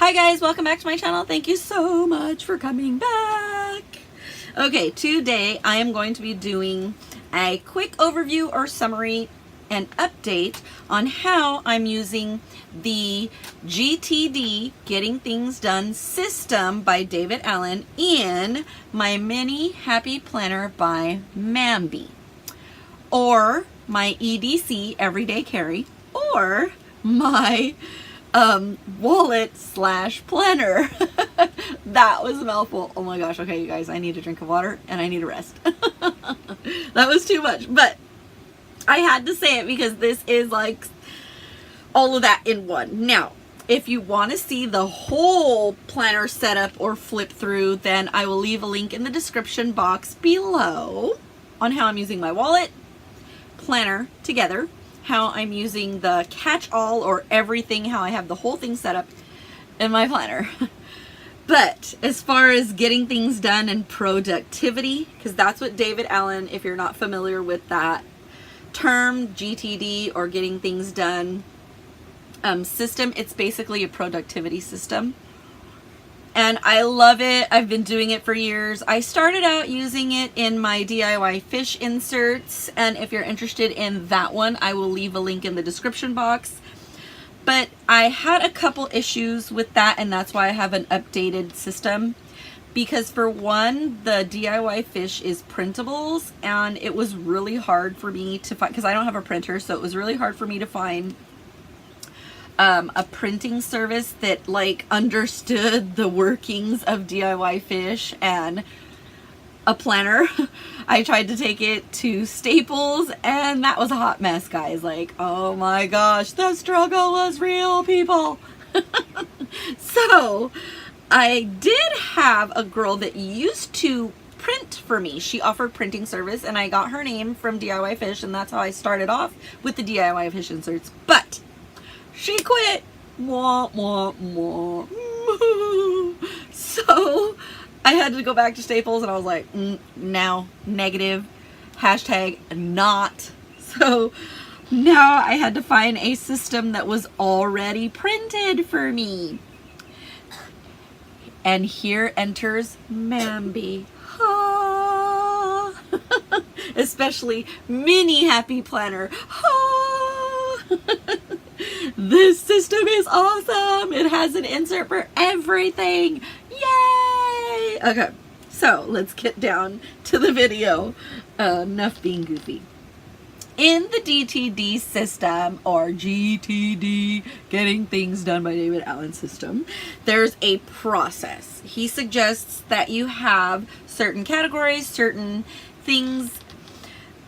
Hi guys, welcome back to my channel. Thank you so much for coming back. Okay, today I am going to be doing a quick overview or summary and update on how I'm using the GTD Getting Things Done system by David Allen in my mini happy planner by Mambi, or my EDC Everyday Carry, or my wallet slash planner. That was a mouthful. Oh my gosh. Okay, you guys, I need a drink of water and I need a rest. That was too much, but I had to say it because this is like all of that in one. Now, if you want to see the whole planner setup or flip through, then I will leave a link in the description box below on how I'm using my wallet, planner together, how I'm using the catch-all or everything, how I have the whole thing set up in my planner. But as far as getting things done and productivity, because that's what David Allen, if you're not familiar with that term, GTD or getting things done system, it's basically a productivity system. And I love it. I've been doing it for years. I started out using it in my DIY fish inserts, and if you're interested in that one, I will leave a link in the description box. But I had a couple issues with that, and that's why I have an updated system. Because for one, the DIY fish is printables, and it was really hard for me to find, because I don't have a printer, so it was really hard for me to find a printing service that like understood the workings of DIY fish and a planner. I tried to take it to Staples and that was a hot mess, guys. Like, oh my gosh, the struggle was real, people. So I did have a girl that used to print for me. She offered printing service and I got her name from DIY Fish, and that's how I started off with the DIY Fish inserts. But she quit. Wah, wah, wah. So I had to go back to Staples and I was like, now, negative, hashtag not. So now I had to find a system that was already printed for me. And here enters Mambi. Ah. Especially mini happy planner. Ah. This system is awesome. It has an insert for everything. Yay! Okay, so let's get down to the video. Enough being goofy. In the DTD system, or GTD, Getting Things Done by David Allen system, there's a process. He suggests that you have certain categories, certain things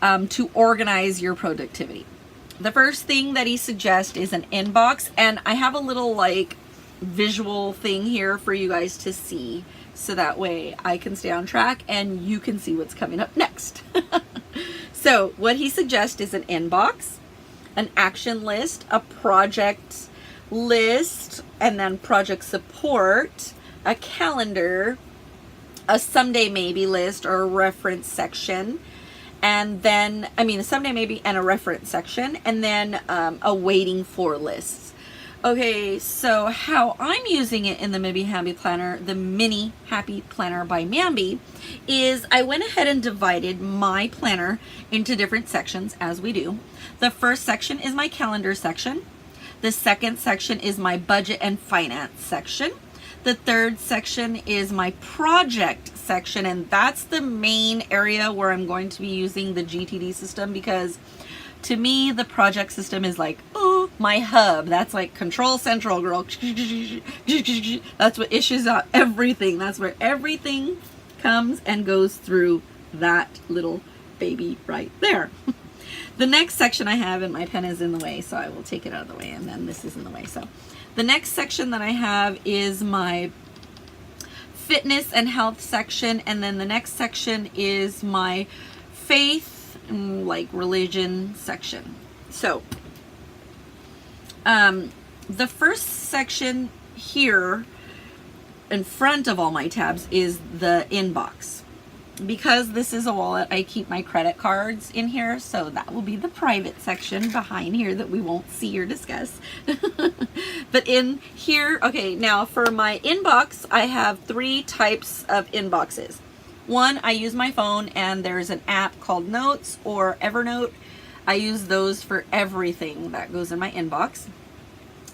to organize your productivity. The first thing that he suggests is an inbox, and I have a little like visual thing here for you guys to see, so that way I can stay on track and you can see what's coming up next. So what he suggests is an inbox, an action list, a project list, and then project support, a calendar, a someday maybe list or a reference section, and then, a someday maybe and a reference section, and then a waiting for list. Okay, so how I'm using it in the Mini Happy Planner, the Mini Happy Planner by Mambi, is I went ahead and divided my planner into different sections, as we do. The first section is my calendar section. The second section is my budget and finance section. The third section is my project section, and that's the main area where I'm going to be using the GTD system, because to me the project system is like, oh, my hub. That's like control central, girl. That's what issues out everything. That's where everything comes and goes through that little baby right there. The next section I have, and my pen is in the way, so I will take it out of the way, and then this is in the way. So the next section that I have is my fitness and health section, and then the next section is my faith and like religion section. So the first section here in front of all my tabs is the inbox. because this is a wallet, I keep my credit cards in here, so that will be the private section behind here that we won't see or discuss. But in here, okay, now for my inbox, I have 3 types of inboxes. One, I use my phone, and there's an app called Notes or Evernote. I use those for everything that goes in my inbox.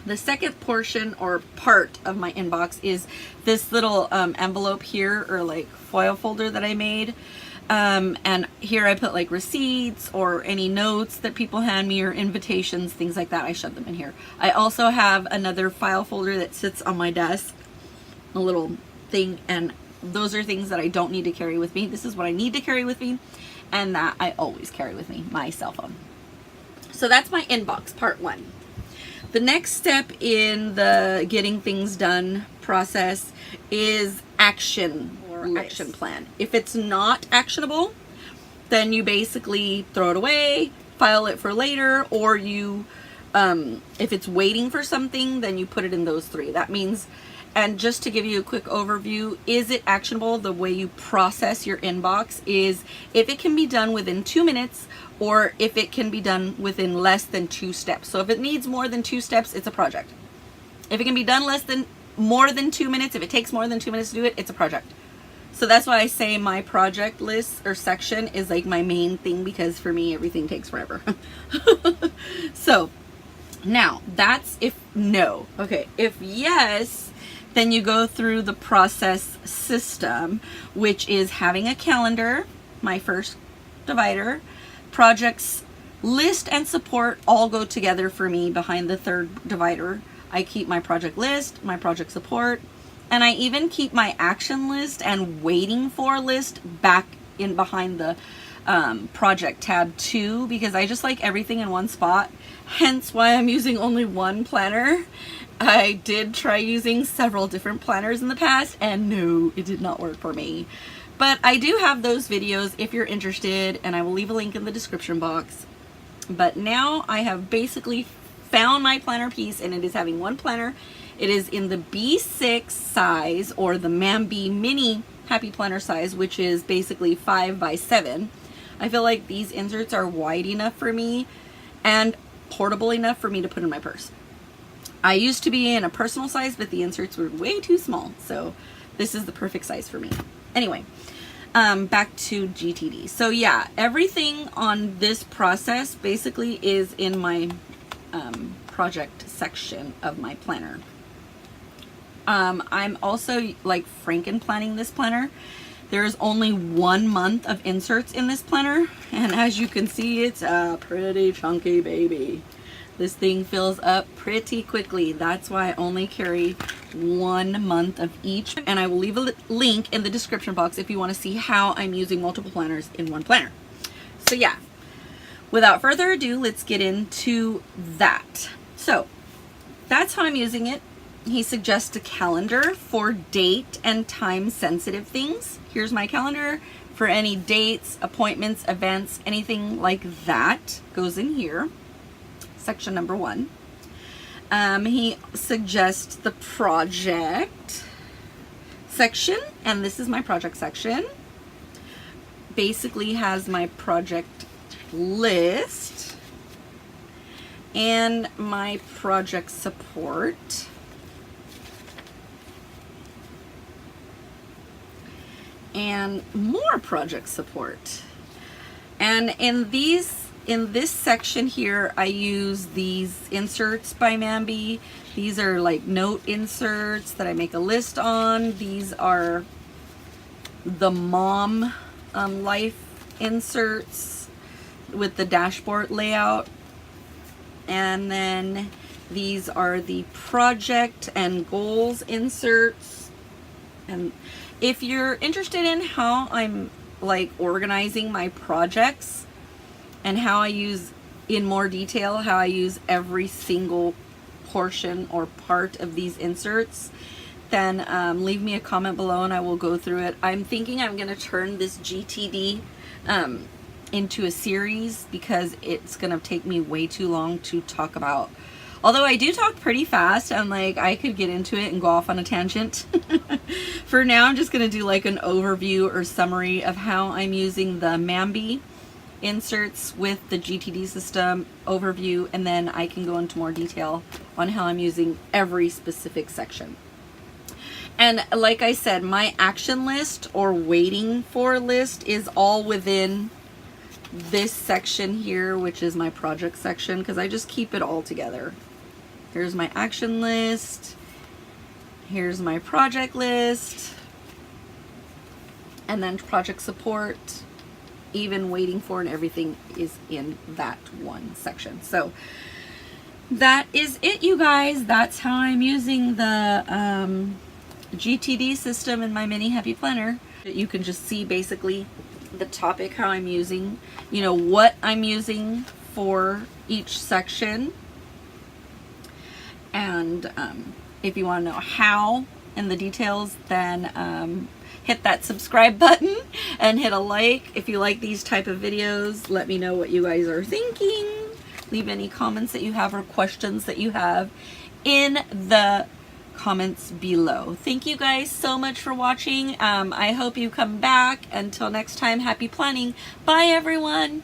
The second portion or part of my inbox is this little envelope here, or like foil folder that I made. And here I put like receipts or any notes that people hand me or invitations, things like that. I shove them in here. I also have another file folder that sits on my desk, a little thing, and those are things that I don't need to carry with me. This is what I need to carry with me, and that I always carry with me, my cell phone. So that's my inbox, part 1. The next step in the getting things done process is action or action plan. If it's not actionable, then you basically throw it away, file it for later, or you, if it's waiting for something, then you put it in those 3. That means, and just to give you a quick overview, is it actionable? The way you process your inbox is if it can be done within 2 minutes, or if it can be done within less than 2 steps. So if it needs more than 2 steps, it's a project. If it can be done more than 2 minutes, if it takes more than 2 minutes to do it, it's a project. So that's why I say my project list or section is like my main thing, because for me, everything takes forever. So now that's if no. Okay, if yes, then you go through the process system, which is having a calendar, my first divider. Projects list and support all go together for me behind the third divider. I keep my project list, my project support, and I even keep my action list and waiting for list back in behind the project tab too, because I just like everything in one spot. Hence why I'm using only one planner. I did try using several different planners in the past, and no, it did not work for me. But I do have those videos if you're interested, and I will leave a link in the description box. But now I have basically found my planner piece, and it is having one planner. It is in the B6 size, or the MAMB mini happy planner size, which is basically 5 by 7. I feel like these inserts are wide enough for me and portable enough for me to put in my purse. I used to be in a personal size, but the inserts were way too small, so this is the perfect size for me. Anyway, back to GTD. So yeah, everything on this process basically is in my project section of my planner. I'm also like Franken planning this planner. There's only 1 month of inserts in this planner, and as you can see, it's a pretty chunky baby. This thing fills up pretty quickly. That's why I only carry 1 month of each. And I will leave a link in the description box if you want to see how I'm using multiple planners in one planner. So yeah, without further ado, let's get into that. So that's how I'm using it. He suggests a calendar for date and time sensitive things. Here's my calendar for any dates, appointments, events, anything like that goes in here. Section number 1. He suggests the project section, and this is my project section. Basically has my project list and my project support. And more project support. And in this section here, I use these inserts by MAMB. These are like note inserts that I make a list on. These are the mom life inserts with the dashboard layout. And then these are the project and goals inserts. And if you're interested in how I'm like organizing my projects and how I use in more detail, how I use every single portion or part of these inserts, then leave me a comment below and I will go through it. I'm thinking I'm going to turn this GTD into a series because it's going to take me way too long to talk about. Although I do talk pretty fast, and like I could get into it and go off on a tangent For now, I'm just going to do like an overview or summary of how I'm using the Mambi inserts with the GTD system overview, and then I can go into more detail on how I'm using every specific section. And like I said, my action list or waiting for list is all within this section here, which is my project section, because I just keep it all together. Here's my action list. Here's my project list. And then project support, even waiting for, and everything is in that one section. So that is it, you guys. That's how I'm using the GTD system in my mini happy planner. You can just see basically the topic, how I'm using, you know, what I'm using for each section. And if you want to know how and the details, then hit that subscribe button and hit a like. If you like these type of videos, let me know what you guys are thinking. Leave any comments that you have or questions that you have in the comments below. Thank you guys so much for watching. I hope you come back. Until next time, happy planning. Bye everyone.